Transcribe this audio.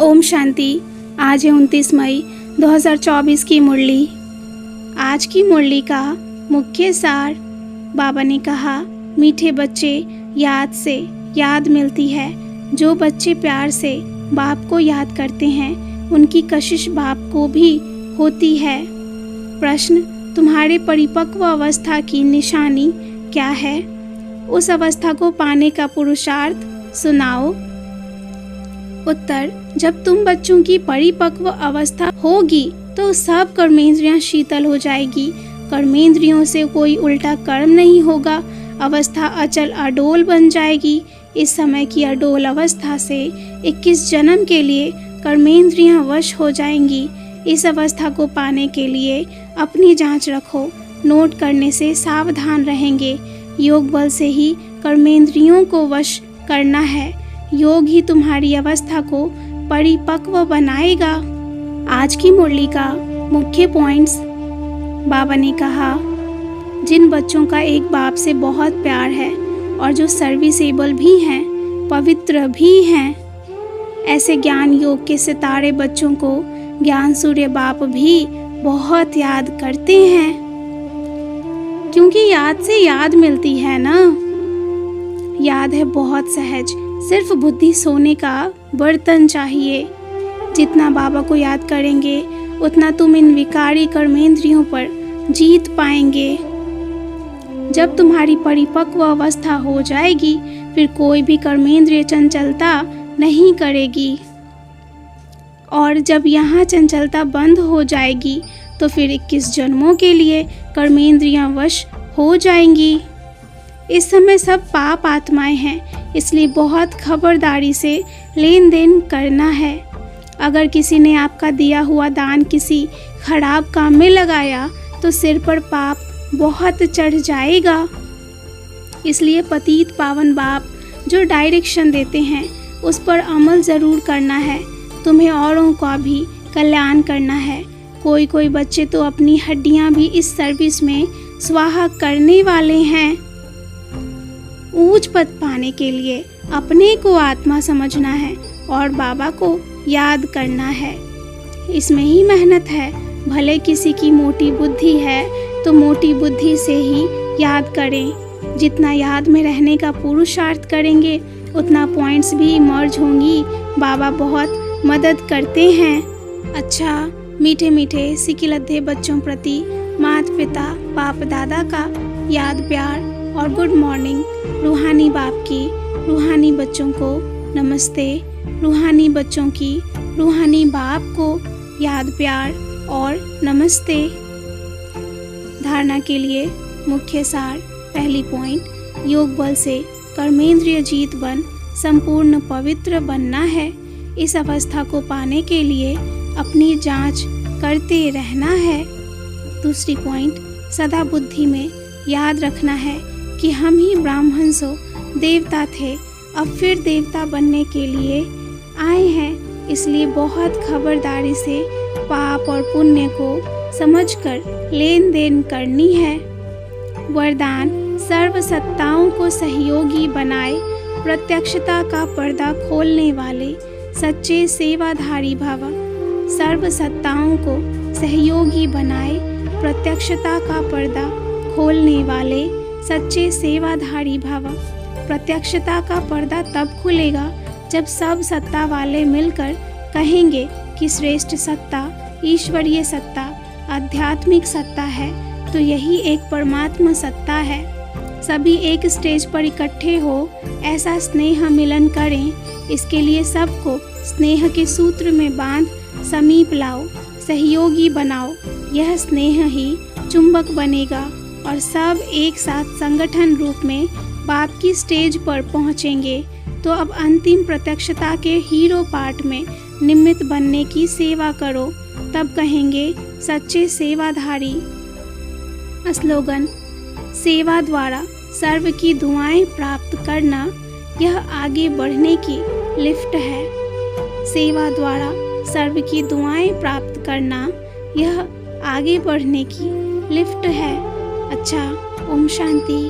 ओम शांति। आज है 29 मई 2024 की मुरली। आज की मुरली का मुख्य सार, बाबा ने कहा, मीठे बच्चे याद से याद मिलती है। जो बच्चे प्यार से बाप को याद करते हैं उनकी कशिश बाप को भी होती है। प्रश्न, तुम्हारे परिपक्व अवस्था की निशानी क्या है? उस अवस्था को पाने का पुरुषार्थ सुनाओ। उत्तर, जब तुम बच्चों की परिपक्व अवस्था होगी तो सब कर्मेंद्रियां शीतल हो जाएगी। कर्मेंद्रियों से कोई उल्टा कर्म नहीं होगा। अवस्था अचल अडोल बन जाएगी। इस समय की अडोल अवस्था से 21 जन्म के लिए कर्मेंद्रियां वश हो जाएंगी। इस अवस्था को पाने के लिए अपनी जांच रखो। नोट करने से सावधान रहेंगे। योग बल से ही कर्मेंद्रियों को वश करना है। योग ही तुम्हारी अवस्था को परिपक्व बनाएगा। आज की मुरली का मुख्य पॉइंट्स, बाबा ने कहा, जिन बच्चों का एक बाप से बहुत प्यार है और जो सर्विसेबल भी हैं, पवित्र भी हैं, ऐसे ज्ञान योग के सितारे बच्चों को ज्ञान सूर्य बाप भी बहुत याद करते हैं, क्योंकि याद से याद मिलती है ना। याद है बहुत सहज, सिर्फ बुद्धि सोने का बर्तन चाहिए। जितना बाबा को याद करेंगे उतना तुम इन विकारी कर्मेंद्रियों पर जीत पाएंगे। जब तुम्हारी परिपक्व अवस्था हो जाएगी फिर कोई भी कर्मेंद्रिय चंचलता नहीं करेगी, और जब यहाँ चंचलता बंद हो जाएगी तो फिर 21 जन्मों के लिए कर्मेंद्रियां वश हो जाएंगी। इस समय सब पाप आत्माएं हैं, इसलिए बहुत खबरदारी से लेन देन करना है। अगर किसी ने आपका दिया हुआ दान किसी खराब काम में लगाया तो सिर पर पाप बहुत चढ़ जाएगा। इसलिए पतित पावन बाप जो डायरेक्शन देते हैं उस पर अमल ज़रूर करना है। तुम्हें औरों का भी कल्याण करना है। कोई बच्चे तो अपनी हड्डियां भी इस सर्विस में स्वाहा करने वाले हैं। ऊंच पद पाने के लिए अपने को आत्मा समझना है और बाबा को याद करना है। इसमें ही मेहनत है। भले किसी की मोटी बुद्धि है तो मोटी बुद्धि से ही याद करें। जितना याद में रहने का पुरुषार्थ करेंगे उतना पॉइंट्स भी इमर्ज होंगी। बाबा बहुत मदद करते हैं। अच्छा, मीठे मीठे सिकिलद्धे बच्चों प्रति माता पिता बाप दादा का याद प्यार और गुड मॉर्निंग। रूहानी बाप की रूहानी बच्चों को नमस्ते। रूहानी बच्चों की रूहानी बाप को याद प्यार और नमस्ते। धारणा के लिए मुख्य सार, पहली पॉइंट, योग बल से कर्मेंद्रिय जीत बन संपूर्ण पवित्र बनना है। इस अवस्था को पाने के लिए अपनी जांच करते रहना है। दूसरी पॉइंट, सदा बुद्धि में याद रखना है कि हम ही ब्राह्मण सो देवता थे, अब फिर देवता बनने के लिए आए हैं। इसलिए बहुत खबरदारी से पाप और पुण्य को समझकर लेन देन करनी है। वरदान, सर्व सत्ताओं को सहयोगी बनाए प्रत्यक्षता का पर्दा खोलने वाले सच्चे सेवाधारी भव। सर्व सत्ताओं को सहयोगी बनाए प्रत्यक्षता का पर्दा खोलने वाले सच्चे सेवाधारी भव। प्रत्यक्षता का पर्दा तब खुलेगा जब सब सत्ता वाले मिलकर कहेंगे कि श्रेष्ठ सत्ता ईश्वरीय सत्ता आध्यात्मिक सत्ता है, तो यही एक परमात्मा सत्ता है। सभी एक स्टेज पर इकट्ठे हो ऐसा स्नेह मिलन करें। इसके लिए सबको स्नेह के सूत्र में बांध समीप लाओ, सहयोगी बनाओ। यह स्नेह ही चुंबक बनेगा और सब एक साथ संगठन रूप में बाप की स्टेज पर पहुंचेंगे। तो अब अंतिम प्रत्यक्षता के हीरो पार्ट में निमित्त बनने की सेवा करो, तब कहेंगे सच्चे सेवाधारी। स्लोगन, सेवा द्वारा सर्व की दुआएं प्राप्त करना यह आगे बढ़ने की लिफ्ट है। सेवा द्वारा सर्व की दुआएं प्राप्त करना यह आगे बढ़ने की लिफ्ट है। अच्छा, ओम शांति।